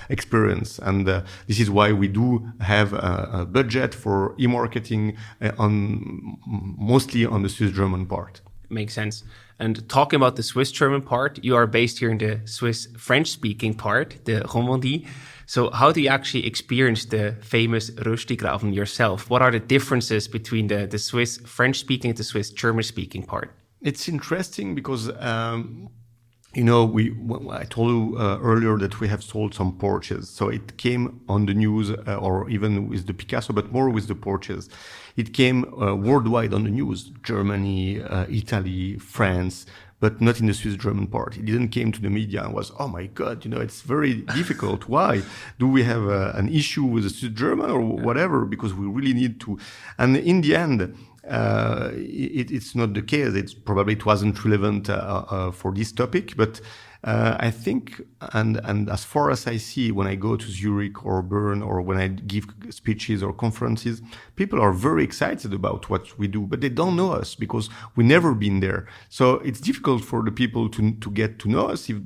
A: experience, and this is why we do have a budget for e-marketing mostly on the Swiss German part.
C: Makes sense. And talking about the Swiss German part, you are based here in the Swiss French speaking part, the Romandy. So how do you actually experience the famous Röstigraben yourself? What are the differences between the Swiss French speaking and the Swiss German speaking part?
A: It's interesting because I told you earlier that we have sold some porches. So it came on the news, or even with the Picassos, but more with the porches. It came worldwide on the news, Germany, Italy, France, but not in the Swiss German part. It didn't came to the media and was, oh my God, it's very difficult. Why? Do we have an issue with the Swiss German or whatever? Because we really need to. And in the end, it's not the case. It wasn't relevant for this topic, but I think, and as far as I see, when I go to Zurich or Bern, or when I give speeches or conferences, people are very excited about what we do, but they don't know us because we've never been there. So it's difficult for the people to get to know us if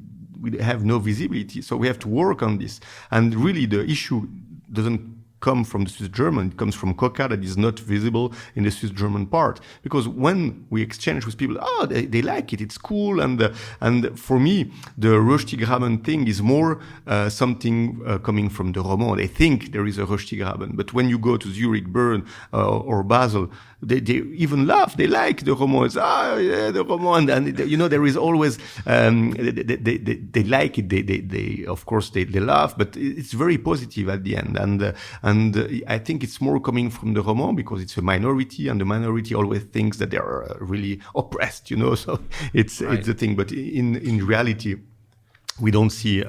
A: we have no visibility. So we have to work on this. And really, the issue doesn't come from the Swiss German. It comes from Qoqa, that is not visible in the Swiss German part. Because when we exchange with people, they like it, it's cool. And for me, the Röstigraben thing is more something coming from the Roman. They think there is a Röstigraben. But when you go to Zurich, Bern, or Basel, they even laugh. They like the Roman. It's, the Roman. And there is always, they like it. They of course, they laugh, but it's very positive at the end. And I think it's more coming from the Roman because it's a minority, and the minority always thinks that they are really oppressed, so it's the thing. But in reality, we don't see,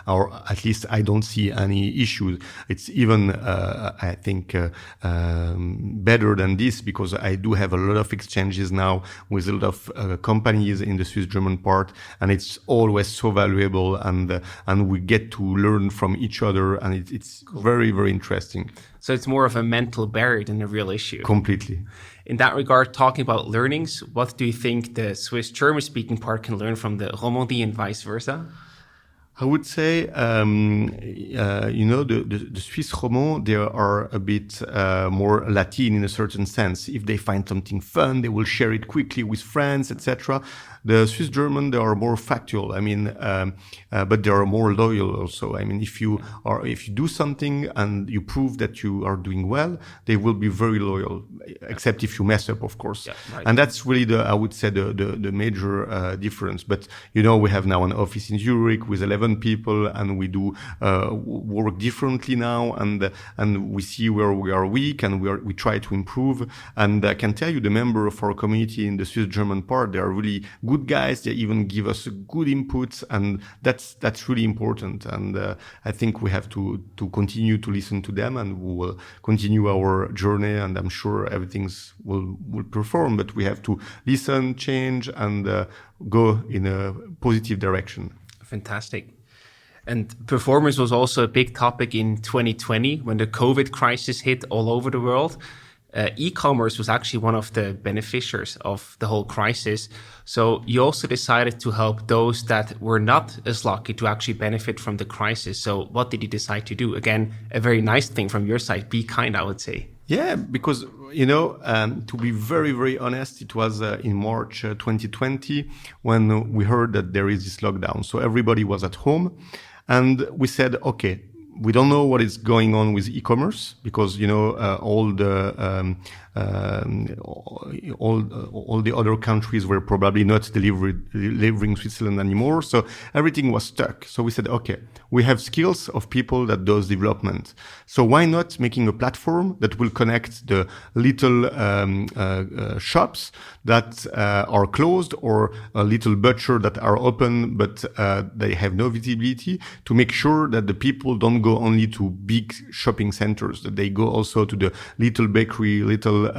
A: or at least I don't see any issues. It's even, I think, better than this, because I do have a lot of exchanges now with a lot of companies in the Swiss German part, and it's always so valuable, and we get to learn from each other, and it's very, very interesting.
C: So it's more of a mental barrier than a real issue.
A: Completely.
C: In that regard, talking about learnings, what do you think the Swiss German speaking part can learn from the Romandy and vice versa?
A: I would say, the Swiss Romans, they are a bit more Latin in a certain sense. If they find something fun, they will share it quickly with friends, etc. The Swiss German, they are more factual. I mean, but they are more loyal also. I mean, if you do something and you prove that you are doing well, they will be very loyal, except if you mess up, of course.
C: Yeah, right.
A: And that's really I would say the major difference. But we have now an office in Zurich with 11 people, and we do work differently now, and we see where we are weak, and we try to improve. And I can tell you, the member of our community in the Swiss German part, they are really good guys. They even give us good inputs, and that's really important. And I think we have to continue to listen to them, and we will continue our journey. And I'm sure everything will perform, but we have to listen, change, and go in a positive direction.
C: Fantastic. And performance was also a big topic in 2020 when the COVID crisis hit all over the world. E-commerce was actually one of the beneficiaries of the whole crisis. So you also decided to help those that were not as lucky to actually benefit from the crisis. So what did you decide to do? Again, a very nice thing from your side. Be kind, I would say.
A: Yeah, because, to be very, very honest, it was in March 2020 when we heard that there is this lockdown. So everybody was at home, and we said, okay, we don't know what is going on with e-commerce because, all the other countries were probably not delivering Switzerland anymore. So everything was stuck. So we said, okay, we have skills of people that does development. So why not making a platform that will connect the little shops that are closed, or a little butcher that are open, but they have no visibility, to make sure that the people don't go only to big shopping centers, that they go also to the little bakery, little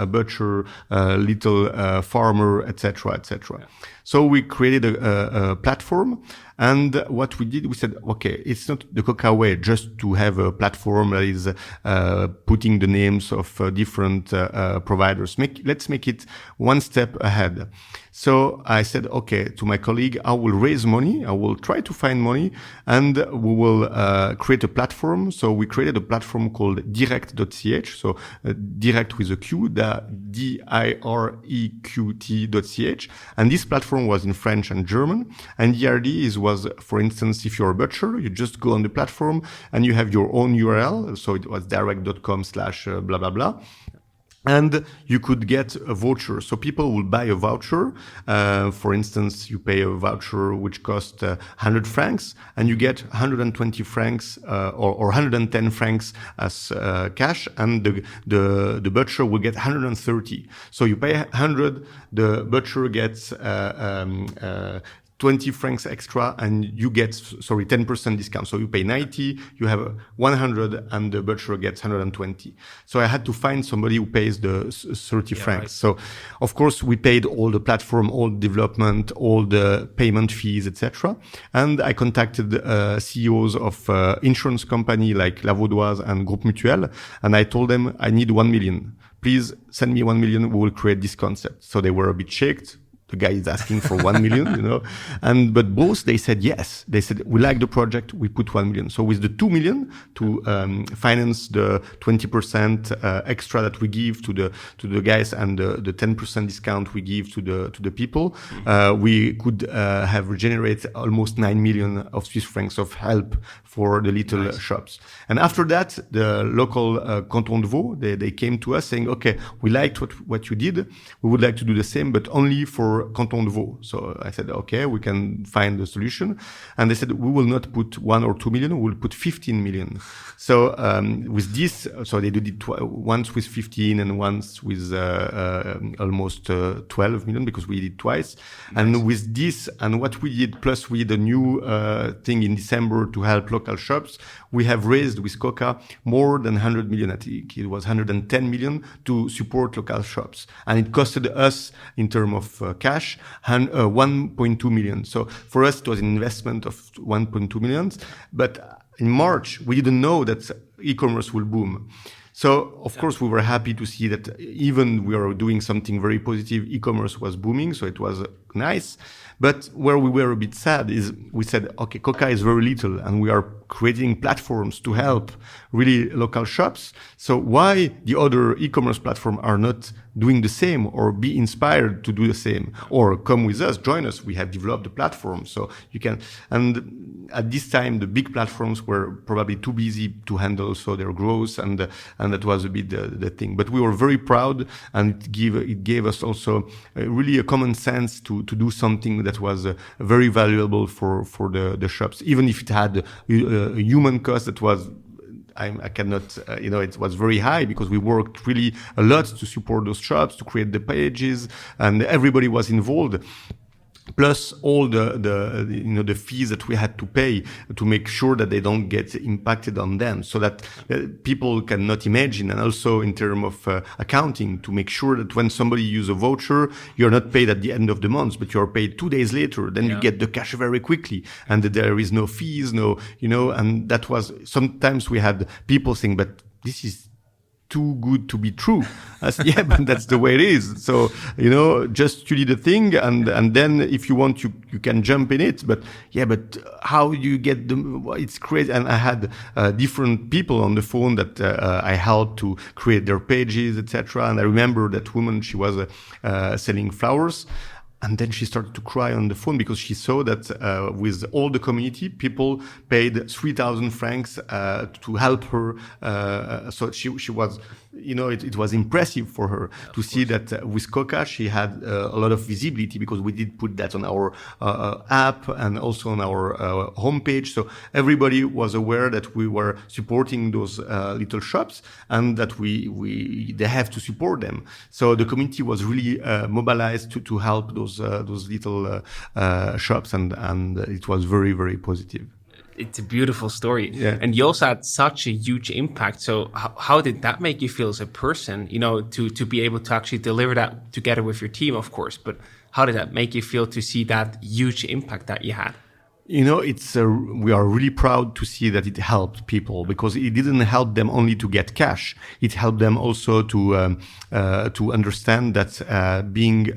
A: butcher, little farmer, etc., etc. Yeah. So we created a platform, and what we did, we said, okay, it's not the Qoqa way just to have a platform that is putting the names of different providers. Let's make it one step ahead. So I said, okay, to my colleague, I will raise money, I will try to find money, and we will create a platform. So we created a platform called Direqt.ch. So Direqt with a Q, the Direqt.ch. And this platform was in French and German. And the idea was, for instance, if you're a butcher, you just go on the platform and you have your own URL. So it was direqt.com/blah, blah, blah. And you could get a voucher. So people will buy a voucher. For instance, you pay a voucher which costs 100 francs, and you get 120 francs or 110 francs as cash, and the butcher will get 130. So you pay 100, the butcher gets 20 francs extra, and you get, 10% discount. So you pay 90, you have 100, and the butcher gets 120. So I had to find somebody who pays the 30 francs. Right. So, of course, we paid all the platform, all the development, all the payment fees, etc. And I contacted CEOs of insurance company like La Vaudoise and Groupe Mutuel, and I told them, I need 1 million. Please send me 1 million. We will create this concept. So they were a bit shaken. The guy is asking for 1 million, but both, they said yes. They said, we like the project, we put 1 million. So with the 2 million to finance the 20% extra that we give to the guys, and the 10% discount we give to the people, we could have generated almost 9 million of Swiss francs of help for the little shops. And after that, the local Canton de Vaud, they came to us saying, okay, we liked what you did. We would like to do the same, but only for Canton de Vaud. So I said, okay, we can find a solution. And they said, we will not put 1 or 2 million, we will put 15 million. So with this, so they did it once with 15 and once with almost 12 million, because we did it twice. Nice. And with this, and what we did, plus we did a new thing in December to help local shops, we have raised with Qoqa more than 100 million. I think it was 110 million to support local shops. And it costed us, in terms of cash, 1.2 million. So for us, it was an investment of 1.2 million. But in March, we didn't know that e-commerce will boom. So, of course, we were happy to see that even we are doing something very positive, e-commerce was booming, so it was nice. But where we were a bit sad is we said, okay, Qoqa is very little and we are creating platforms to help really local shops. So why the other e-commerce platforms are not doing the same or be inspired to do the same or come with us, join us. We have developed the platform. So you can, and at this time, the big platforms were probably too busy to handle also their growth. And that was a bit the thing. But we were very proud and it gave us also really a common sense to do something that was very valuable for the shops, even if it had a human cost that was I cannot, it was very high because we worked really a lot to support those shops, to create the pages, and everybody was involved. Plus all the fees that we had to pay to make sure that they don't get impacted on them, so that people cannot imagine, and also in terms of accounting, to make sure that when somebody uses a voucher, you're not paid at the end of the month, but you're paid 2 days later. Then you get the cash very quickly, and there is no fees, and that was, sometimes we had people saying, but this is too good to be true. Yeah, but that's the way it is. So, just study the thing and then if you want, you can jump in it. But how you get it's crazy. And I had different people on the phone that I helped to create their pages, etc. And I remember that woman, she was selling flowers. And then she started to cry on the phone because she saw that with all the community, people paid 3,000 francs to help her. So she was, it was impressive for her to see that with Qoqa, she had a lot of visibility because we did put that on our app and also on our homepage. So everybody was aware that we were supporting those little shops and that they have to support them. So the community was really mobilized to help those little shops, and it was very, very positive.
C: It's a beautiful story.
A: Yeah.
C: And you also had such a huge impact. So how did that make you feel as a person, to be able to actually deliver that together with your team, of course, but how did that make you feel to see that huge impact that you had?
A: We are really proud to see that it helped people, because it didn't help them only to get cash. It helped them also to understand that being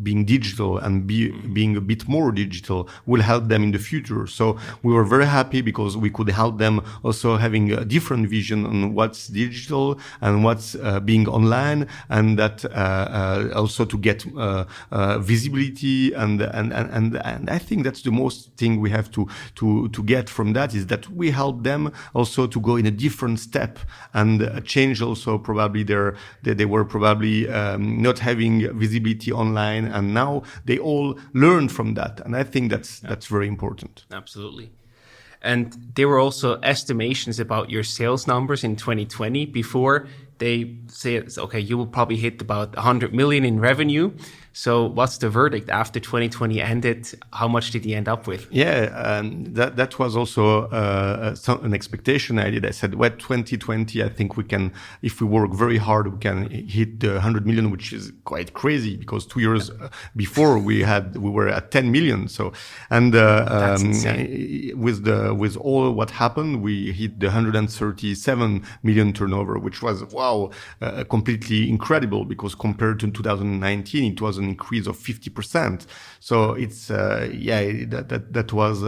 A: being digital and being a bit more digital will help them in the future. So we were very happy because we could help them also having a different vision on what's digital and what's being online, and that also to get visibility and I think that's the most thing we have to get from that, is that we help them also to go in a different step and change also probably they were probably not having visibility online, and now they all learn from that. And I think that's very important.
C: Absolutely. And there were also estimations about your sales numbers in 2020 before they say, okay, you will probably hit about 100 million in revenue. So what's the verdict after 2020 ended? How much did you end up with?
A: Yeah, that was also an expectation I did. I said, 2020, I think we can, if we work very hard, we can hit the 100 million, which is quite crazy because 2 years before we were at 10 million. So, and
C: that's insane.
A: With all what happened, we hit the 137 million turnover, which was completely incredible, because compared to 2019, it was an increase of 50%. So it's that was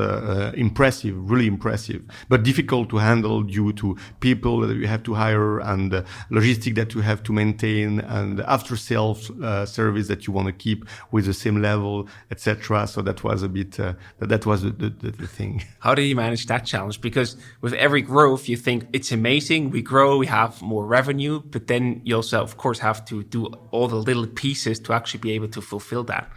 A: impressive, really impressive, but difficult to handle due to people that you have to hire and logistic that you have to maintain and after sales service that you want to keep with the same level, etc. So that was a bit that was the thing.
C: How did you manage that challenge? Because with every growth, you think it's amazing, we grow, we have more revenue, but then you also, of course, have to do all the little pieces to actually be able to fulfill that.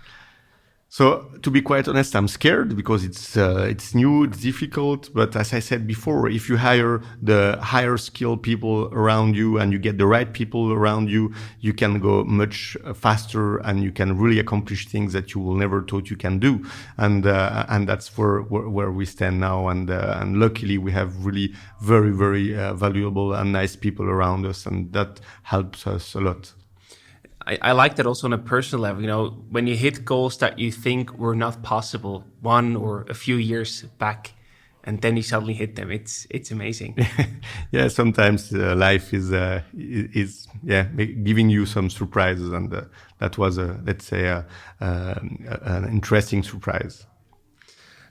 A: So to be quite honest, I'm scared because it's new, it's difficult. But as I said before, if you hire the higher skilled people around you and you get the right people around you, you can go much faster and you can really accomplish things that you will never thought you can do. And that's where we stand now. And luckily we have really very, very valuable and nice people around us, and that helps us a lot.
C: I like that also on a personal level, when you hit goals that you think were not possible 1 or a few years back, and then you suddenly hit them. It's amazing.
A: Yeah, sometimes life is giving you some surprises, and that was an interesting surprise.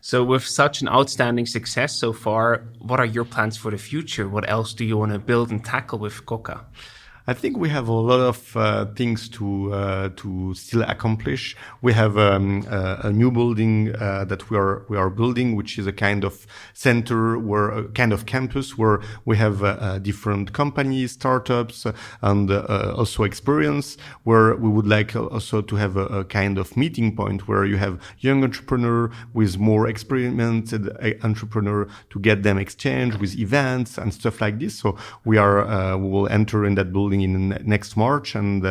C: So with such an outstanding success so far, what are your plans for the future? What else do you want to build and tackle with Qoqa?
A: I think we have a lot of things to still accomplish. We have a new building that we are building, which is a kind of center, a kind of campus where we have different companies, startups, and also experience. Where we would like also to have a kind of meeting point where you have young entrepreneur with more experimented entrepreneur to get them exchange with events and stuff like this. So we will enter in that building in next March, and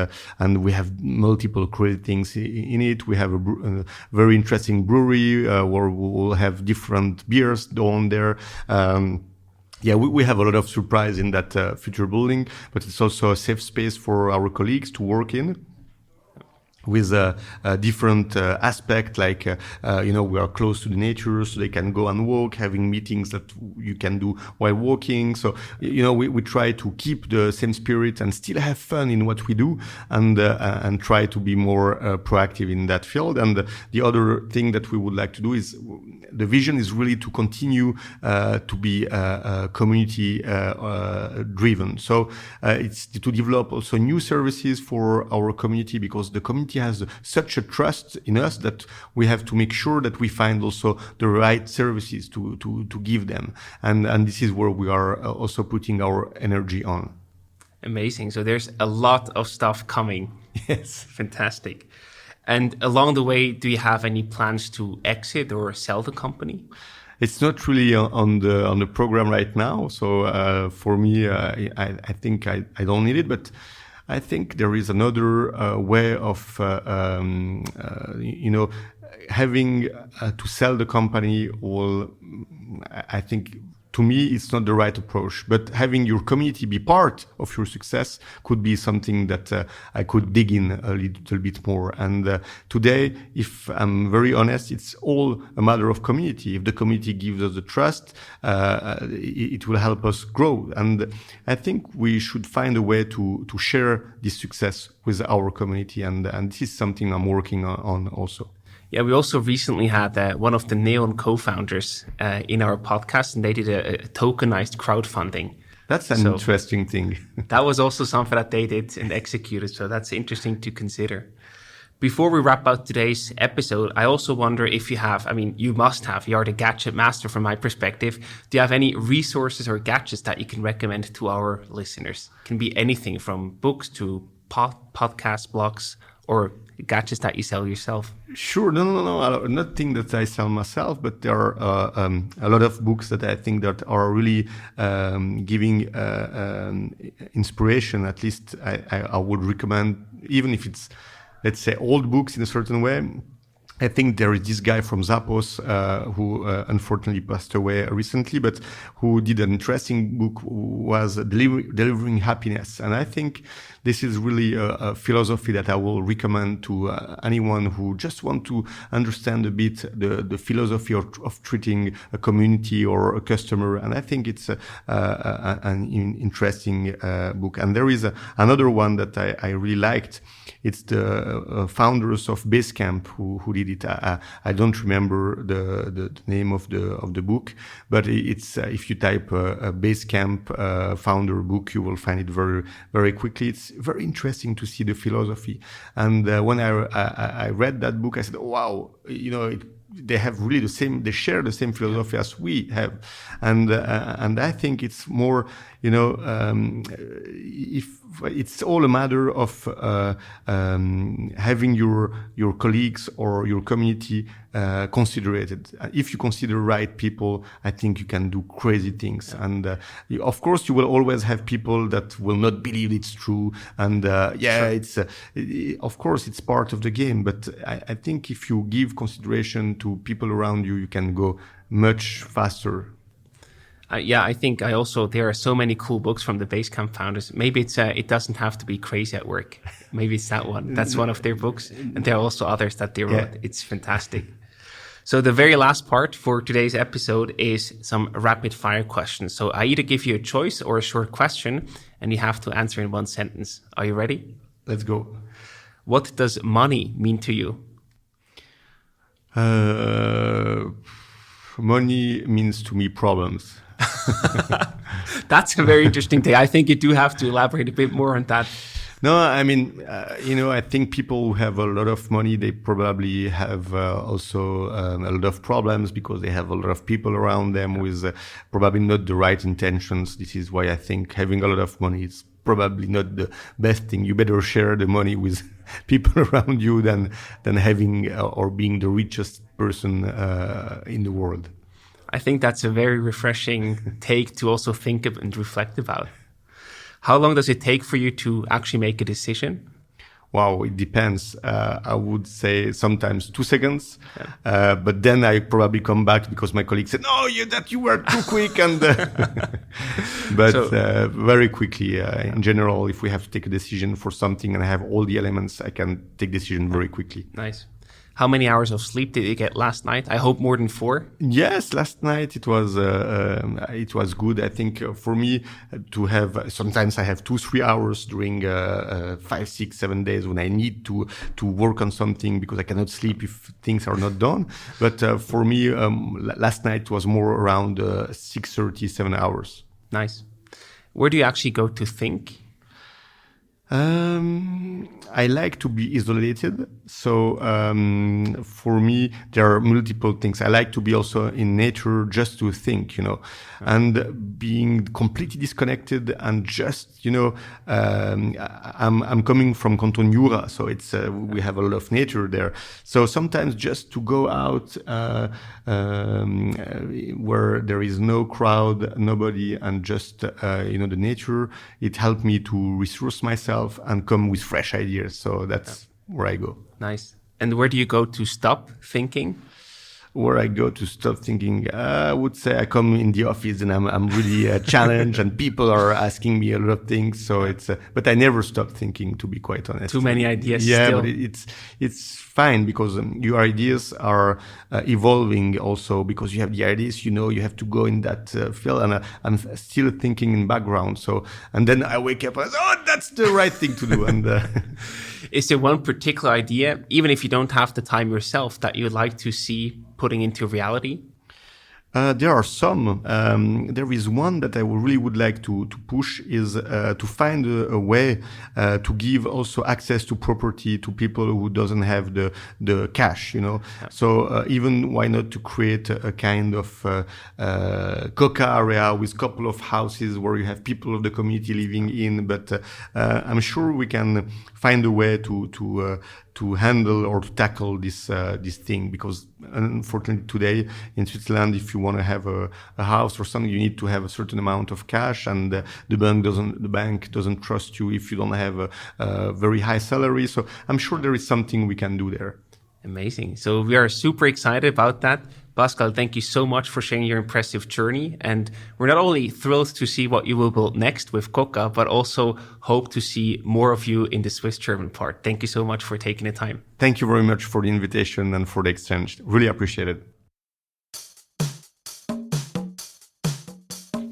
A: we have multiple great things in it. We have a very interesting brewery where we will have different beers down there. We have a lot of surprise in that future building, but it's also a safe space for our colleagues to work in, with a different aspect, like we are close to the nature, so they can go and walk, having meetings that you can do while walking. So we try to keep the same spirit and still have fun in what we do, and try to be more proactive in that field. And the other thing that we would like to do is, the vision is really to continue to be community driven. So it's to develop also new services for our community, because the community has such a trust in us that we have to make sure that we find also the right services to give them. And this is where we are also putting our energy on.
C: Amazing. So there's a lot of stuff coming.
A: Yes.
C: Fantastic. And along the way, do you have any plans to exit or sell the company?
A: It's not really on the program right now. So for me, I think I don't need it, but I think there is another way of having to sell the company. I think, to me, it's not the right approach. But having your community be part of your success could be something that I could dig in a little bit more. And today, if I'm very honest, it's all a matter of community. If the community gives us the trust, it will help us grow. And I think we should find a way to share this success with our community. And this is something I'm working on also.
C: Yeah, we also recently had one of the Neon co-founders in our podcast, and they did a tokenized crowdfunding.
A: That's an interesting thing.
C: That was also something that they did and executed, so that's interesting to consider. Before we wrap up today's episode, I also wonder if you are the gadget master from my perspective. Do you have any resources or gadgets that you can recommend to our listeners? It can be anything from books to podcasts, blogs, or gadgets that you sell yourself.
A: Sure. No. Nothing that I sell myself, but there are a lot of books that I think that are really giving inspiration. At least I would recommend, even if it's, let's say, old books in a certain way. I think there is this guy from Zappos who unfortunately passed away recently, but who did an interesting book, was Delivering Happiness. And I think this is really a philosophy that I will recommend to anyone who just want to understand a bit the philosophy of treating a community or a customer. And I think it's an interesting book. And there is another one that I really liked. It's the founders of Basecamp who did it. I don't remember the name of the book, but it's if you type a Basecamp founder book, you will find it very, very quickly. It's very interesting to see the philosophy. And when I read that book, I said, oh, wow, they have really they share the same philosophy as we have. And I think it's more, if it's all a matter of having your colleagues or your community considered. If you consider right people, I think you can do crazy things. Yeah. And of course, you will always have people that will not believe it's true. And sure. It's of course it's part of the game. But I think if you give consideration to people around you, you can go much faster.
C: I think there are so many cool books from the Basecamp founders. Maybe it's It Doesn't Have to Be Crazy at Work. Maybe it's that one. That's one of their books. And there are also others that they wrote. Yeah. It's fantastic. So the very last part for today's episode is some rapid fire questions. So I either give you a choice or a short question, and you have to answer in one sentence. Are you ready?
A: Let's go.
C: What does money mean to you?
A: Money means to me problems.
C: That's a very interesting thing. I think you do have to elaborate a bit more on that.
A: No, I mean, I think people who have a lot of money, they probably have also a lot of problems because they have a lot of people around them with probably not the right intentions. This is why I think having a lot of money is probably not the best thing. You better share the money with people around you than having or being the richest person in the world.
C: I think that's a very refreshing take to also think of and reflect about. How long does it take for you to actually make a decision?
A: Wow, it depends. I would say sometimes 2 seconds, but then I probably come back because my colleague said, "No, you were too quick." And but very quickly, in general, if we have to take a decision for something and I have all the elements, I can take decision very quickly.
C: Nice. How many hours of sleep did you get last night? I hope more than 4.
A: Yes, last night it was good. I think for me to have, sometimes I have 2-3 hours during 5, 6, 7 days when I need to work on something because I cannot sleep if things are not done. But for me, last night was more around 6:30, 7 hours.
C: Nice. Where do you actually go to think?
A: I like to be isolated. So for me, there are multiple things. I like to be also in nature just to think, and being completely disconnected and just, I'm coming from Canton Jura, so it's we have a lot of nature there. So sometimes just to go out where there is no crowd, nobody, and just the nature, it helped me to resource myself and come with fresh ideas. So that's where I go.
C: Nice. And where do you go to stop thinking?
A: Where I go to stop thinking, I would say I come in the office and I'm really challenged and people are asking me a lot of things. So but I never stop thinking, to be quite honest.
C: Too many ideas.
A: Yeah,
C: still.
A: But it's fine because your ideas are evolving also because you have the ideas, you have to go in that field, and I'm still thinking in background. So, and then I wake up and that's the right thing to do. And
C: is there one particular idea, even if you don't have the time yourself, that you'd like to see putting into reality?
A: There are some. There is one that I really would like to push is to find a way to give also access to property to people who doesn't have the cash, Yeah. So even why not to create a kind of Qoqa area with couple of houses where you have people of the community living in. But I'm sure we can find a way to handle or to tackle this thing, because unfortunately today in Switzerland, if you want to have a house or something, you need to have a certain amount of cash, and the bank doesn't trust you if you don't have a very high salary. So I'm sure there is something we can do there.
C: Amazing. So we are super excited about that. Pascal, thank you so much for sharing your impressive journey. And we're not only thrilled to see what you will build next with Qoqa, but also hope to see more of you in the Swiss-German part. Thank you so much for taking the time.
A: Thank you very much for the invitation and for the exchange. Really appreciate it.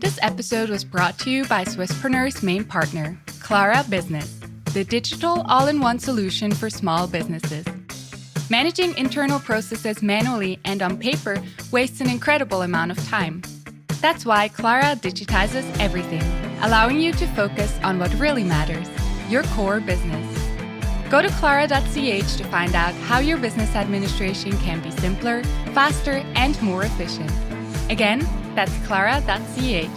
B: This episode was brought to you by Swisspreneurs' main partner, Clara Business, the digital all-in-one solution for small businesses. Managing internal processes manually and on paper wastes an incredible amount of time. That's why Clara digitizes everything, allowing you to focus on what really matters, your core business. Go to clara.ch to find out how your business administration can be simpler, faster, and more efficient. Again, that's clara.ch.